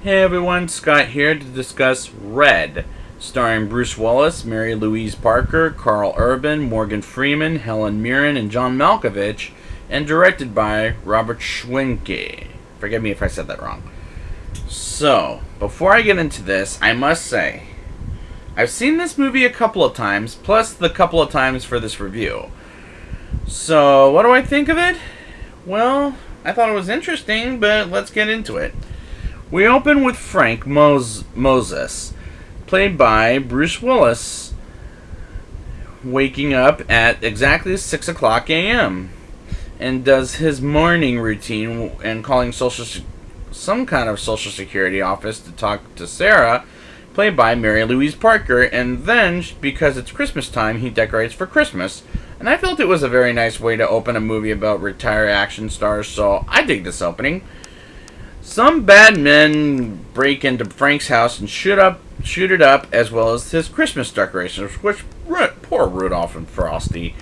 Hey everyone, Scott here to discuss Red, starring Bruce Willis, Mary Louise Parker, Carl Urban, Morgan Freeman, Helen Mirren, and John Malkovich, and directed by Robert Schwenke. Forgive me if I said that wrong. So, before I get into this, I must say, I've seen this movie a couple of times, plus the couple of times for this review. So, what do I think of it? Well, I thought it was interesting, but let's get into it. We open with Frank Moses, played by Bruce Willis, waking up at exactly 6 o'clock a.m. and does his morning routine and calling some kind of social security office to talk to Sarah, played by Mary Louise Parker, and then, because it's Christmas time, he decorates for Christmas. And I felt it was a very nice way to open a movie about retired action stars, so I dig this opening. Some bad men break into Frank's house and shoot it up, as well as his Christmas decorations, which, poor Rudolph and Frosty.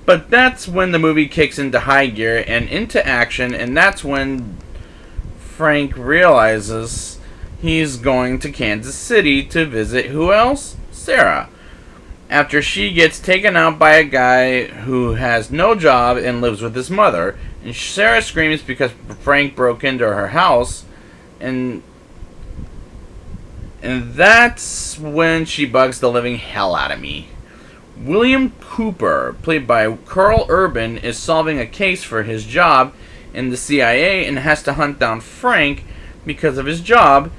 But that's when the movie kicks into high gear and into action, and that's when Frank realizes he's going to Kansas City to visit who else? Sarah. After she gets taken out by a guy who has no job and lives with his mother, and Sarah screams because Frank broke into her house, and that's when she bugs the living hell out of me. William Cooper, played by Carl Urban, is solving a case for his job in the CIA and has to hunt down Frank because of his job.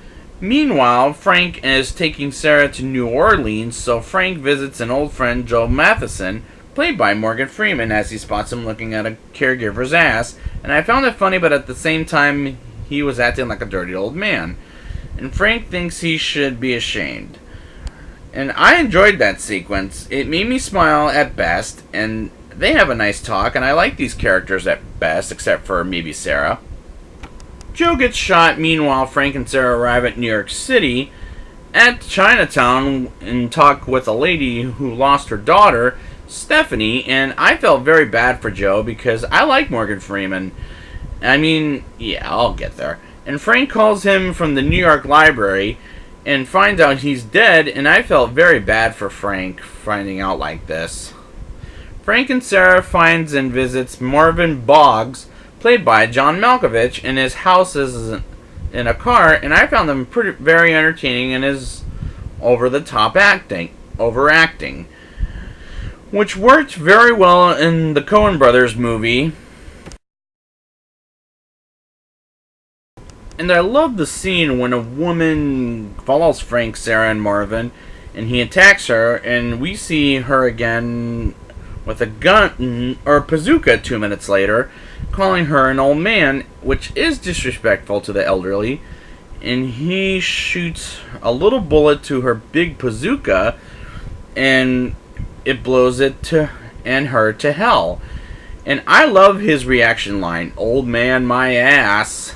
Meanwhile, Frank is taking Sarah to New Orleans, so Frank visits an old friend, Joe Matheson, played by Morgan Freeman, as he spots him looking at a caregiver's ass. And I found it funny, but at the same time, he was acting like a dirty old man. And Frank thinks he should be ashamed. And I enjoyed that sequence. It made me smile at best, and they have a nice talk, and I like these characters at best, except for maybe Sarah. Joe gets shot. Meanwhile, Frank and Sarah arrive at New York City at Chinatown and talk with a lady who lost her daughter, Stephanie, and I felt very bad for Joe because I like Morgan Freeman. I mean, yeah, I'll get there. And Frank calls him from the New York library and finds out he's dead, and I felt very bad for Frank finding out like this. Frank and Sarah finds and visits Marvin Boggs, played by John Malkovich, and his house is in a car, and I found them very entertaining and his over-the-top overacting, which worked very well in the Coen Brothers movie. And I love the scene when a woman follows Frank, Sarah, and Marvin, and he attacks her, and we see her again with a gun or a bazooka 2 minutes later, calling her an old man, which is disrespectful to the elderly. And he shoots a little bullet to her big bazooka, and it blows it and her to hell. And I love his reaction line, "Old man, my ass."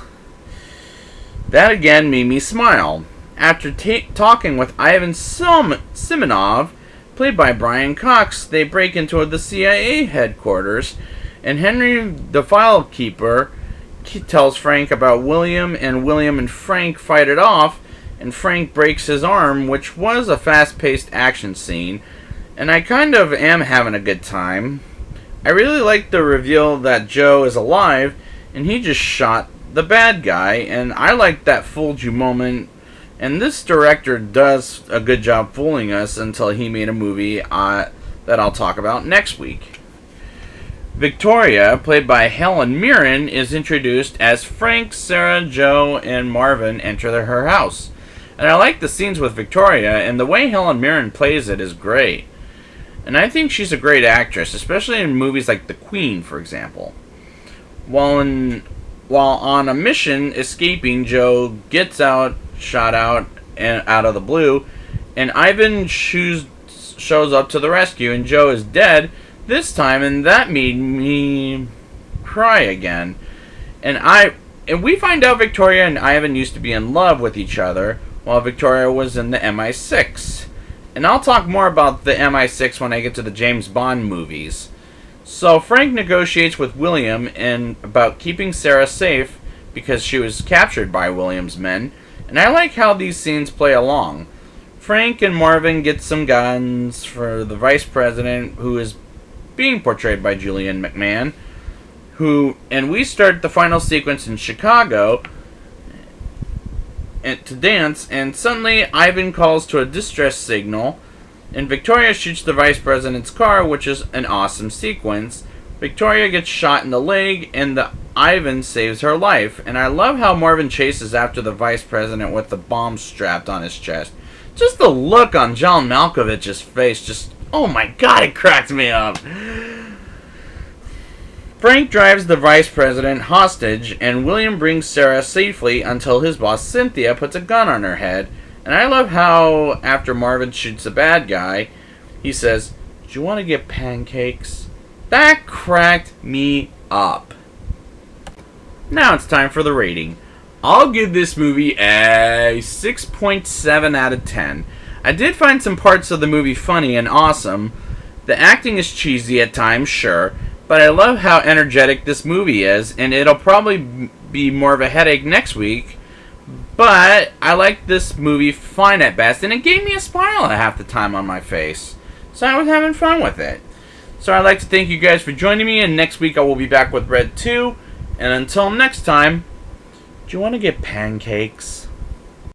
That again made me smile. After talking with Ivan Simonov, played by Brian Cox, they break into the CIA headquarters, and Henry, the file keeper, tells Frank about William, and William and Frank fight it off, and Frank breaks his arm, which was a fast-paced action scene, and I kind of am having a good time. I really like the reveal that Joe is alive, and he just shot the bad guy, and I like that fooled you moment. And this director does a good job fooling us until he made a movie that I'll talk about next week. Victoria, played by Helen Mirren, is introduced as Frank, Sarah, Joe, and Marvin enter her house. And I like the scenes with Victoria, and the way Helen Mirren plays it is great. And I think she's a great actress, especially in movies like The Queen, for example. While on a mission escaping, Joe gets shot out of the blue, and Ivan shows up to the rescue, and Joe is dead this time, and that made me cry again. And we find out Victoria and Ivan used to be in love with each other while Victoria was in the MI6. And I'll talk more about the MI6 when I get to the James Bond movies. So Frank negotiates with William about keeping Sarah safe because she was captured by William's men, And I like how these scenes play along. Frank and Marvin get some guns for the vice president, who is being portrayed by Julian McMahon, and we start the final sequence in Chicago to dance, and suddenly Ivan calls to a distress signal, and Victoria shoots the vice president's car, which is an awesome sequence. Victoria gets shot in the leg, and Ivan saves her life. And I love how Marvin chases after the vice president with the bomb strapped on his chest. Just the look on John Malkovich's face, just, oh my god, it cracked me up. Frank drives the vice president hostage, and William brings Sarah safely until his boss Cynthia puts a gun on her head. And I love how, after Marvin shoots the bad guy, he says, "Do you want to get pancakes?" That cracked me up. Now it's time for the rating. I'll give this movie a 6.7 out of 10. I did find some parts of the movie funny and awesome. The acting is cheesy at times, sure, but I love how energetic this movie is, and it'll probably be more of a headache next week. But I like this movie fine at best, and it gave me a smile half the time on my face. So I was having fun with it. So I'd like to thank you guys for joining me, and next week I will be back with Red 2. And until next time, do you want to get pancakes?